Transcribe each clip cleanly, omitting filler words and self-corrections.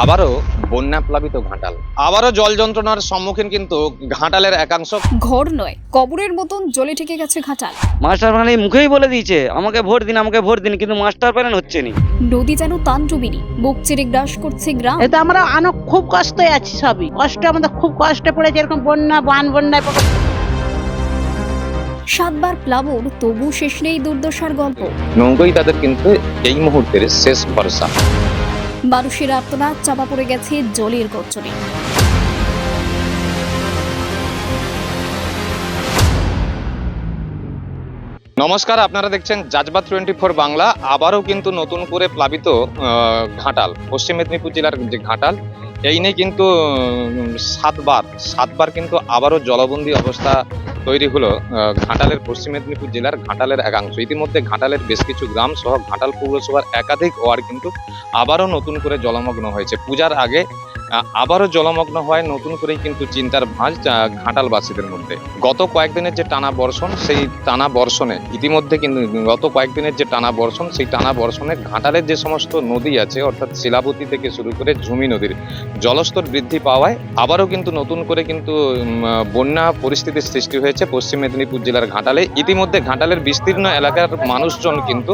আবারও বন্যা প্লাবিত ঘাটাল, আবারও জল যন্ত্রণার সম্মুখীন কিন্তু ঘাটালের একাংশ। ঘর নয়, কবরের মতন জলে ঠেকে গেছে ঘাটাল। মাস্টার প্ল্যান এই মুখেই বলে দিয়েছে আমাকে ভোট দিন, আমাকে ভোট দিন, কিন্তু মাস্টার প্ল্যান হচ্ছে না। নদী যেন তাণ্ডবিনী, বুক চিরে গ্রাস করছে গ্রাম। এটা আমরা খুব কষ্টে আছি, সবই কষ্ট, আমাদের খুব কষ্টে পড়েছে। এরকম বন্যা বন্যায় 7বার প্লাবন, তবু শেষ নেই দুর্দশার গল্প। নৌকোই তাদের কিন্তু এই মুহূর্তের শেষ ভরসা। মানুষের আর্তনাদ চাপা পড়ে গেছে জলের গর্জনে। নমস্কার, আপনারা দেখছেন জাজবাত 24 বাংলা। আবারও কিন্তু নতুন করে প্লাবিত ঘাটাল, পশ্চিম মেদিনীপুর জেলার যে ঘাটাল, এই নিয়ে কিন্তু সাতবার কিন্তু আবারও জলবন্দী অবস্থা তৈরি হলো ঘাটালের, পশ্চিম মেদিনীপুর জেলার ঘাটালের একাংশ। ইতিমধ্যে ঘাটালের বেশ কিছু গ্রাম সহ ঘাটাল পৌরসভার একাধিক ওয়ার্ড কিন্তু আবারও নতুন করে জলমগ্ন হয়েছে। পূজার আগে আবারও জলমগ্ন হয়, নতুন করেই কিন্তু চিন্তার ভাঁজ ঘাটালবাসীদের মধ্যে। গত কয়েকদিনের যে টানা বর্ষণ, সেই টানা বর্ষণে ইতিমধ্যে কিন্তু সেই টানা বর্ষণে ঘাটালের যে সমস্ত নদী আছে, অর্থাৎ শিলাবতী থেকে শুরু করে ঝুমি নদীর জলস্তর বৃদ্ধি পাওয়ায় আবারও কিন্তু নতুন করে কিন্তু বন্যা পরিস্থিতির সৃষ্টি হয়েছে পশ্চিম মেদিনীপুর জেলার ঘাটালে। ইতিমধ্যে ঘাটালের বিস্তীর্ণ এলাকার মানুষজন কিন্তু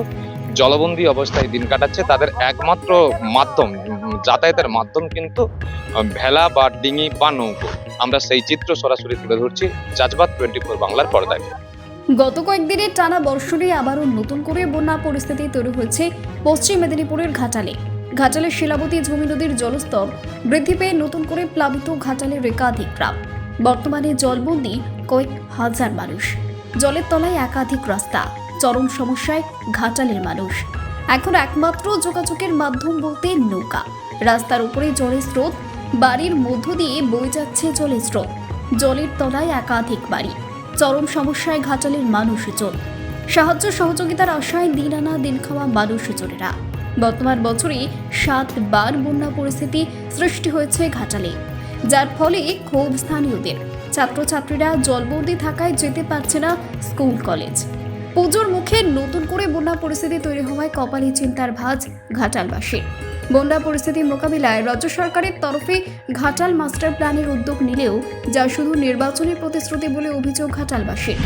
জলবন্দী অবস্থায় দিন কাটাচ্ছে। তাদের একমাত্র মাধ্যম, যাতায়াতের মাধ্যম কিন্তু ভেলা বা ডিঙি বা নৌকো। আমরা সেই চিত্র সরাসরি তুলে ধরছি জাজবাত 24 বাংলার পর্দায়। গত কয়েকদিনের টানা বর্ষণে আবারও নতুন করে বন্যা পরিস্থিতি তৈরি হয়েছে পশ্চিম মেদিনীপুরের ঘাটালে। ঘাটালের শিলাবতী ঝুমি নদীর জলস্তর বৃদ্ধি পেয়ে নতুন করে প্লাবিত ঘাটালের একাধিক গ্রাম। বর্তমানে জলবন্দী কয়েক হাজার মানুষ। জলের তলায় একাধিক রাস্তা, চরম সমস্যায় ঘাটালের মানুষ। এখন একমাত্র যোগাযোগের মাধ্যম বলতে নৌকা। রাস্তার উপরে জলের স্রোত, বাড়ির মধ্য দিয়ে বয়ে যাচ্ছে জলের স্রোত। জলের তলায় একাধিক বাড়ি, চরম সমস্যায় ঘাটালের মানুষজন। সাহায্য সহযোগিতার আশায় দিন আনা দিন খাওয়া মানুষজনেরা। বর্তমান বছরে 7বার বন্যা পরিস্থিতি সৃষ্টি হয়েছে ঘাটালে, যার ফলে ক্ষোভ স্থানীয়দের। ছাত্রছাত্রীরা জলবন্দী থাকায় যেতে পারছে না স্কুল কলেজ। পুজোর মুখে নতুন করে বন্যা পরিস্থিতি তৈরি হওয়ায় কপালে চিন্তার ভাঁজ ঘাটালবাসীর। বন্যা পরিস্থিতি মোকাবিলায় রাজ্য সরকারের তরফে ঘাটাল মাস্টার প্ল্যানের উদ্যোগ নিলেও যা শুধু নির্বাচনী প্রতিশ্রুতি বলে অভিযোগ ঘাটালবাসীর।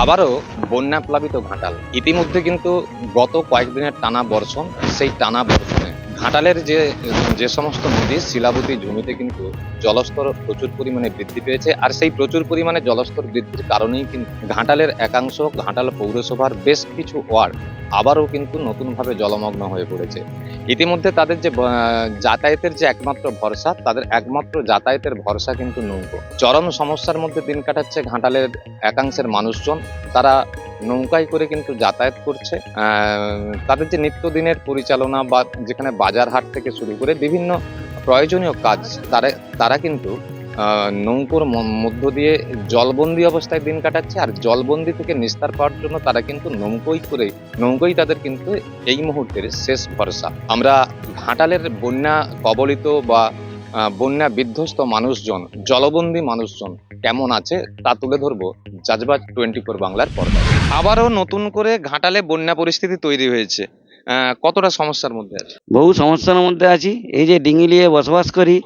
আবারও বন্যা প্লাবিত ঘাটাল। ইতিমধ্যে কিন্তু গত কয়েকদিনের টানা বর্ষণ, সেই টানা বর্ষণে ঘাটালের যে সমস্ত নদী শিলাবতী ঝুমিতে কিন্তু জলস্তর প্রচুর পরিমাণে বৃদ্ধি পেয়েছে। আর সেই প্রচুর পরিমাণে জলস্তর বৃদ্ধির কারণেই কিন্তু ঘাটালের একাংশ, ঘাটাল পৌরসভার বেশ কিছু ওয়ার্ড আবারও কিন্তু নতুনভাবে জলমগ্ন হয়ে পড়েছে। ইতিমধ্যে তাদের যে যাতায়াতের যে একমাত্র ভরসা, তাদের একমাত্র যাতায়াতের ভরসা কিন্তু নৌকো। চরম সমস্যার মধ্যে দিন কাটাচ্ছে ঘাটালের একাংশের মানুষজন। তারা নৌকায় করে কিন্তু যাতায়াত করছে। তাদের যে নিত্যদিনের পরিচালনা বা যেখানে বাজার হাট থেকে শুরু করে বিভিন্ন প্রয়োজনীয় কাজ, তারা কিন্তু নৌকোর মধ্য দিয়ে জলবন্দী অবস্থায় দিন কাটাচ্ছে। আর জলবন্দী থেকে নিস্তার পাওয়ার জন্য তারা কিন্তু নৌকোই তাদের কিন্তু এই মুহূর্তের শেষ ভরসা। আমরা ঘাটালের বন্যা কবলিত বা বন্যা বিধ্বস্ত মানুষজন, জলবন্দী মানুষজন কেমন আছে তা তুলে ধরবো জাজবাত 24 বাংলার পর্দায়। আবারও নতুন করে ঘাটালে বন্যা পরিস্থিতি তৈরি হয়েছে। কতটা সমস্যার মধ্যে আছে? বহু সমস্যার মধ্যে আছি। এই যে ডিঙি নিয়ে বসবাস করি,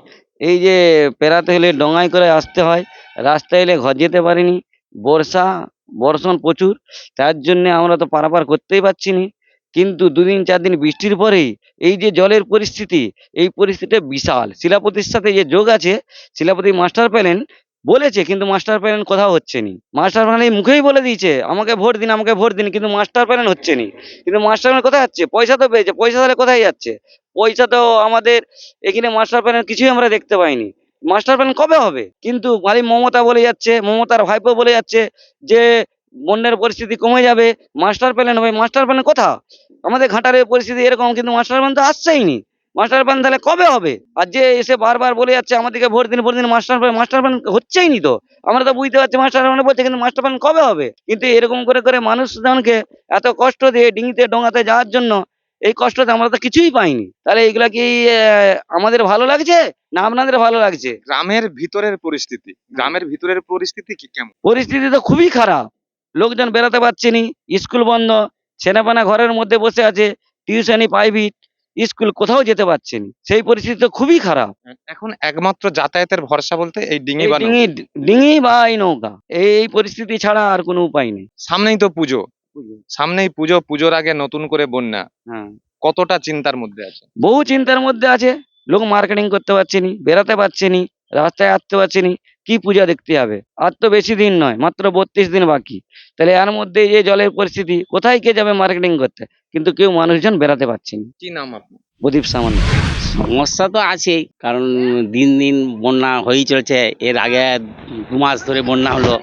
এই যে পেরাতে হলে ডঙ্গায় করে আসতে হয়, রাস্তায় এলে ঘর যেতে পারিনি। বর্ষণ প্রচুর, তার জন্য আমরা তো পারাপার করতেই পারছি না। কিন্তু 2-4 দিন বৃষ্টির পরেই এই যে জলের পরিস্থিতি, এই পরিস্থিতিটা বিশাল। শিলাপতির সাথে যে যোগ আছে, শিলাপতি মাস্টার প্ল্যান বলেছে, কিন্তু মাস্টার প্ল্যান কোথাও হচ্ছে না। মাস্টার প্ল্যান এই মুখেই বলে দিয়েছে আমাকে ভোট দিন, আমাকে ভোট দিন, কিন্তু মাস্টার প্ল্যান হচ্ছে না। কিন্তু মাস্টার প্ল্যান কোথায় যাচ্ছে? পয়সা তো পেয়েছে, পয়সা তাহলে কোথায় যাচ্ছে? পয়সা তো আমাদের এখানে মাস্টার প্ল্যান কিছুই আমরা দেখতে পাইনি। মাস্টার প্ল্যান কবে হবে? কিন্তু খালি মমতা বলে যাচ্ছে, মমতার ভাইপো বলে যাচ্ছে যে বন্যার পরিস্থিতি কমে যাবে, মাস্টার প্ল্যান হবে। মাস্টার প্ল্যান কোথা? আমাদের ঘাটালের পরিস্থিতি এরকম, কিন্তু মাস্টার প্ল্যান তো আসছেই নি। মাস্টার প্ল্যান তাহলে কবে হবে? আর যে এসে বারবার বলে যাচ্ছে আমাদেরকে ভোট দিন, ভোট দিন, মাস্টার প্ল্যান হচ্ছেই নি। তো আমরা তো বুঝতে পারছি মাস্টার প্ল্যান বলছে, কিন্তু মাস্টার প্ল্যান কবে হবে? কিন্তু এরকম করে করে মানুষজনকে এত কষ্ট দিয়ে ডিঙিতে ডোঙাতে যাওয়ার জন্য, এই কষ্টতে আমরা তো কিছুই পাইনি। তাহলে এগুলা কি আমাদের ভালো লাগছে না আপনাদের ভালো লাগছে? গ্রামের ভিতরের পরিস্থিতি কি কেমন? পরিস্থিতি তো খুবই খারাপ। লোকজন বেরোতে পারছে নি, স্কুল বন্ধ, ছেলেপানা ঘরের মধ্যে বসে আছে, টিউশনি প্রাইভেট, স্কুল কোথাও যেতে পারছে না, সেই পরিস্থিতি তো খুবই খারাপ। এখন একমাত্র যাতায়াতের ভরসা বলতে এই ডিঙি এই বা ডিঙি, নৌকো। ডিঙি বা এই নৌকা, এই পরিস্থিতি ছাড়া আর কোনো উপায় নেই। সামনেই তো পুজো, সামনেই পুজো, পুজোর আগে নতুন করে বন্যা, হ্যাঁ, কতটা চিন্তার মধ্যে আছে? বহু চিন্তার মধ্যে আছে। লোক মার্কেটিং করতে পারছে নি, বেরাতে পারছে নি, রাস্তায় আসতে পারছে নি। কি পূজা দেখতে হবে? আর তো বেশি দিন নয়, মাত্র 32 দিন বাকি। তাহলে এর মধ্যে এই যে জলের পরিস্থিতি, কোথায় কে যাবে মার্কেটিং করতে? কিন্তু কেউ মানুষজন বেরাতে পারছে না। কি নাম আপনার? প্রদীপ সামন্ত। সমস্যা তো আছেই, কারণ দিন দিন বন্যা হয়েই চলেছে। এর আগে 2 মাস ধরে বন্যা হলো,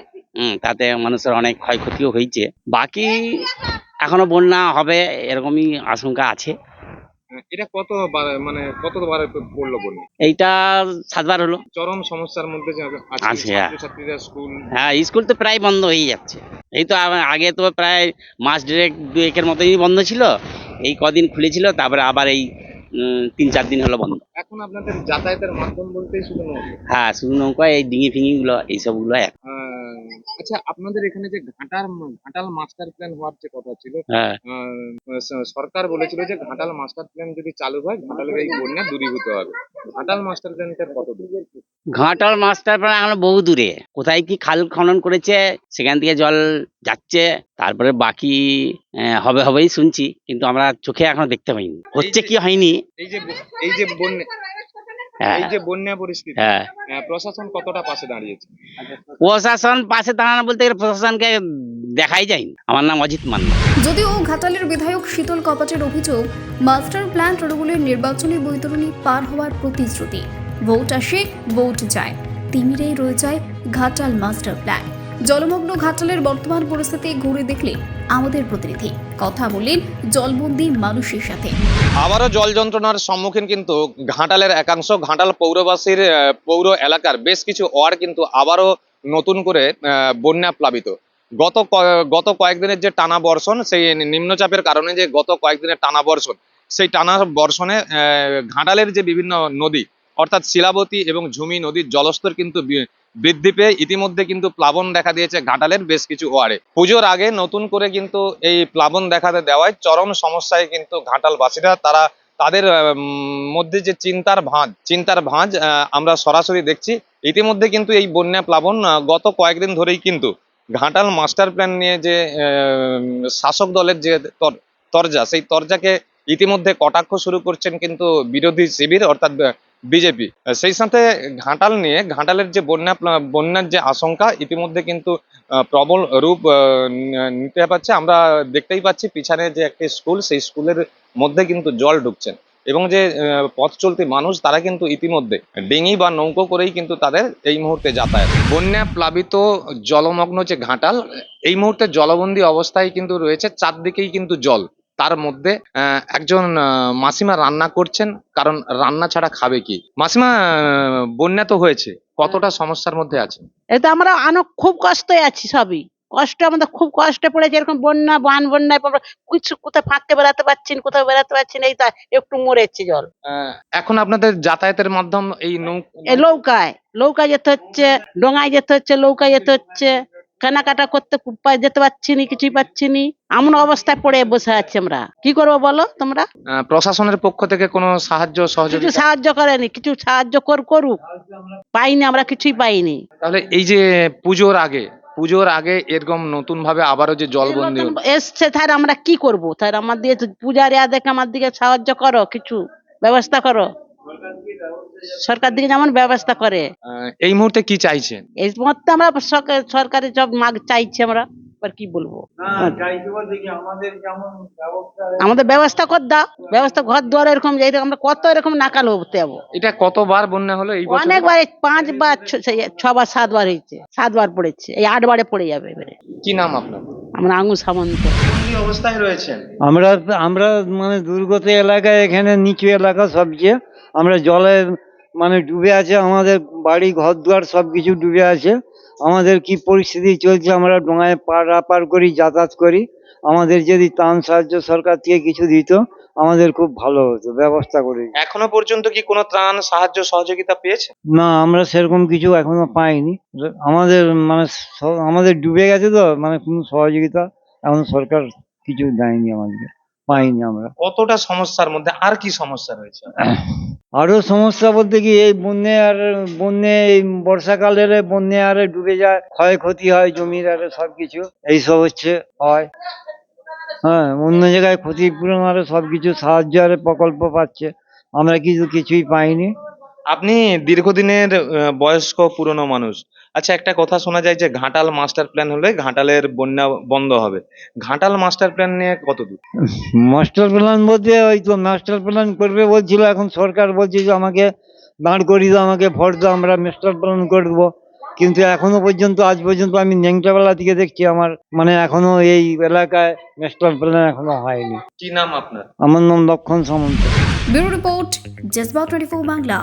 তাতে মানুষের অনেক ক্ষয়ক্ষতিও হয়েছে। বাকি এখনো বন্যা হবে এরকমই আশঙ্কা আছে। এটা মানে কতবার পড়লো বন্যা? এইটা 7বার হলো। চরম সমস্যার মধ্যে যে আছে আছে, হ্যাঁ। ছাত্রছাত্রীরা স্কুল। হ্যাঁ, স্কুল তো প্রায় বন্ধ হয়ে যাচ্ছে। এই তো আগে তো প্রায় মাস দেড়েক দুয়েকের মতোই বন্ধ ছিল। এই কদিন খুলেছিল, তারপরে আবার এই 3-4 দিন হলো বন্ধ। এখন আপনাদের যাতায়াতের মাধ্যম বলতেই শুধু নৌকো। হ্যাঁ, শুধু নৌকা, এই ডিঙি ফিঙি গুলো এইসবগুলো আচ্ছা, আপনাদের এখানে যে ঘাটাল মাস্টার প্ল্যান হওয়ার যে কথা ছিল, হ্যাঁ। সরকার বলেছিল যে ঘাটাল মাস্টার প্ল্যান যদি চালু হয় ঘাটালের এই বন্যা দূরীভূত হবে। ঘাটাল মাস্টার প্ল্যানটার কত দূর? ঘাটাল মাস্টার প্ল্যান এখনো বহু দূরে। কোথায় কি খাল খনন করেছে, সেখান থেকে জল যাচ্ছে। তারপরে বাকি হবেই শুনছি, কিন্তু আমরা চোখে এখনো দেখতে পাইনি হচ্ছে কি হয়নি। হ্যাঁ, এই যে বন্যা পরিস্থিতি, হ্যাঁ। প্রশাসন কতটা পাশে দাঁড়িয়েছে? প্রশাসন পাশে দাঁড়ানো বলতে গেলে প্রশাসনকে দেখাই যায়নি। আমার নাম অজিত মান্না। যদিও ঘাটালের বিধায়ক শীতল কপাটের অভিযোগ, মাস্টার প্ল্যান তৃণমূলের নির্বাচনী বৈতরণী পার হওয়ার প্রতিশ্রুতি। ভোট আসে, ভোট যায়, তিমিরেই রয়ে যায় ঘাটাল মাস্টার প্ল্যান। জলমগ্ন ঘাটালের বর্তমান পরিস্থিতি ঘুরে দেখলে আমাদের প্রতিনিধি কথা বললেন জলবন্দী মানুষের সাথে। আবারও জল যন্ত্রণার সম্মুখীন কিন্তু ঘাটালের একাংশ। ঘাটাল পৌরবাসীর পৌর এলাকার বেশ কিছু ওয়ার্ড কিন্তু আবারও নতুন করে বন্যা প্লাবিত। গত কয়েকদিনের যে টানা বর্ষণ, সেই নিম্নচাপের কারণে যে গত কয়েকদিনের টানা বর্ষণ, সেই টানা বর্ষণে ঘাটালের যে বিভিন্ন নদী অর্থাৎ শিলাবতী এবং ঝুমি নদীর জলস্তর কিন্তু বৃদ্ধি পেয়ে ইতিমধ্যে কিন্তু প্লাবন দেখা দিয়েছে ঘাটালের বেশ কিছু ওয়ার্ডে। পুজোর আগে নতুন করে কিন্তু এই প্লাবন দেখাতে দেওয়ায় চরম সমস্যায় কিন্তু ঘাটালবাসীরা তাদের মধ্যে যে চিন্তার ভাঁজ আমরা সরাসরি দেখছি। ইতিমধ্যে কিন্তু এই বন্যা প্লাবন গত কয়েকদিন ধরেই কিন্তু ঘাটাল মাস্টার প্ল্যান নিয়ে যে শাসক দলের যে তরজা, সেই তরজাকে ইতিমধ্যে কটাক্ষ শুরু করছেন কিন্তু বিরোধী শিবির অর্থাৎ বিজেপি। সেই সাথে ঘাটালের যে বন্যার যে আশঙ্কা ইতিমধ্যে কিন্তু প্রবল রূপ নিতে পারছে। আমরা দেখতেই পাচ্ছি পিছনে যে একটি স্কুল, সেই স্কুলের মধ্যে কিন্তু জল ঢুকছেন এবং যে পথ চলতি মানুষ তারা কিন্তু ইতিমধ্যে ডিঙি বা নৌকো করেই কিন্তু তাদের এই মুহূর্তে যাতায়াত। বন্যা প্লাবিত জলমগ্ন যে ঘাটাল এই মুহূর্তে জলবন্দী অবস্থায় কিন্তু রয়েছে, চারদিকেই কিন্তু জল। তার মধ্যে একজন মাসিমা রান্না করছেন, কারণ রান্না ছাড়া খাবে কি। মাসিমা, বন্যা তো হয়েছে, কতটা সমস্যার মধ্যে আছে? এই তো আমরা খুব কষ্টে আছি সবই। আমাদের খুব কষ্টে পড়েছে, এরকম বন্যায় আমরা কিছু কোথাও ফাঁকতে বেড়াতে পারছি না, কোথাও বেড়াতে পারছি না। এই তা একটু মরেছে জল। এখন আপনাদের যাতায়াতের মাধ্যম এই এই নৌকায় যেতে হচ্ছে, ডোঙায় যেতে হচ্ছে, নৌকায় যেতে হচ্ছে। কেনাকাটা করতে যেতে পারছি নি, কিছুই পাচ্ছি নি। এমন অবস্থায় পড়ে বসে আছি আমরা। কি করবো বলো তোমরা? প্রশাসনের পক্ষ থেকে কোনো সাহায্য কিছু সহযোগিতা? সাহায্য করেনি, কিছু সাহায্য করুক। পাইনি, আমরা কিছুই পাইনি। তাহলে এই যে পুজোর আগে এরকম নতুন ভাবে আবারও যে জলবন্দী এরকম এসছে, তাহলে আমরা কি করবো? তাহলে আমার দিয়ে পূজারি দেখে আমার দিকে সাহায্য করো, কিছু ব্যবস্থা করো। সরকার দিকে যেমন ব্যবস্থা করে। এই মুহূর্তে কি চাইছেন? এই মুহূর্তে আমরা সরকারি সব চাইছি আমরা। আর কি বলবো? আমাদের ব্যবস্থা কর দাও, ব্যবস্থা ঘর দুয়ার এরকম আমরা কত এরকম নাকাল হতে যাবো। এটা কতবার বন্যা হলো এই বছর? অনেকবার, 5বার 6বার 7বার হয়েছে, 7বার পড়েছে, এই 8বারে পড়ে যাবে এবারে। কি নাম আপনার? আমরা আঙুর সামন্ত। কি অবস্থায় রয়েছেন? আমরা মানে দুর্গত এলাকায়, এখানে নিচু এলাকা সবচেয়ে আমরা জলে মানে ডুবে আছে। আমাদের বাড়ি ঘর দুয়ার সবকিছু ডুবে আছে। আমাদের কি পরিস্থিতি চলছে, আমরা ডোঙায় পারাপার করি, যাতায়াত করি। আমাদের যদি ত্রাণ সাহায্য সরকার থেকে কিছু দিত আমাদের খুব ভালো হতো, ব্যবস্থা করে। এখনো পর্যন্ত কি কোনো ত্রাণ সাহায্য সহযোগিতা পেয়েছে? না, আমরা সেরকম কিছু এখনো পাইনি। আমাদের মানে আমাদের ডুবে গেছে তো, মানে কোনো সহযোগিতা এখন সরকার কিছু দেয়নি আমাদের। পাইনি আমরা। কতটা সমস্যার মধ্যে আর কি সমস্যা রয়েছে? আরো সমস্যা বলতে কি এই বন্যে এই বর্ষাকালের বন্যে আরে ডুবে যায়, ক্ষয়ক্ষতি হয় জমির আরে সবকিছু এইসব হয়। হ্যাঁ, অন্য জায়গায় ক্ষতিপূরণ আরে সবকিছু সাহায্য আরে প্রকল্প পাচ্ছে, আমরা কিছুই পাইনি। আপনি দীর্ঘদিনের বয়স্ক পুরনো মানুষ। আচ্ছা, একটা কথা শোনা যায় যে ঘাটাল মাস্টার প্ল্যান হলে ঘাটালের বন্যা বন্ধ হবে। ঘাটাল মাস্টার প্ল্যান নিয়ে কতদূর? মাস্টার প্ল্যান বলতে ওই তো মাস্টার প্ল্যান করবে বলছিল, এখন সরকার বলছে যে আমাকে দাঁড় করিয়ে দাও, আমাকে ভোট দাও, আমরা মাস্টার প্ল্যান করে দেবো। কিন্তু এখনো পর্যন্ত আজ পর্যন্ত আমি ন্যাংটাবেলা থেকে দেখছি আমার মানে এখনো এই এলাকায় মাস্টার প্ল্যান এখনো হয়নি। কি নাম আপনার? আমার নাম লক্ষণ সামন্ত। ব্যুরো রিপোর্ট জেসবা 24 বাংলা।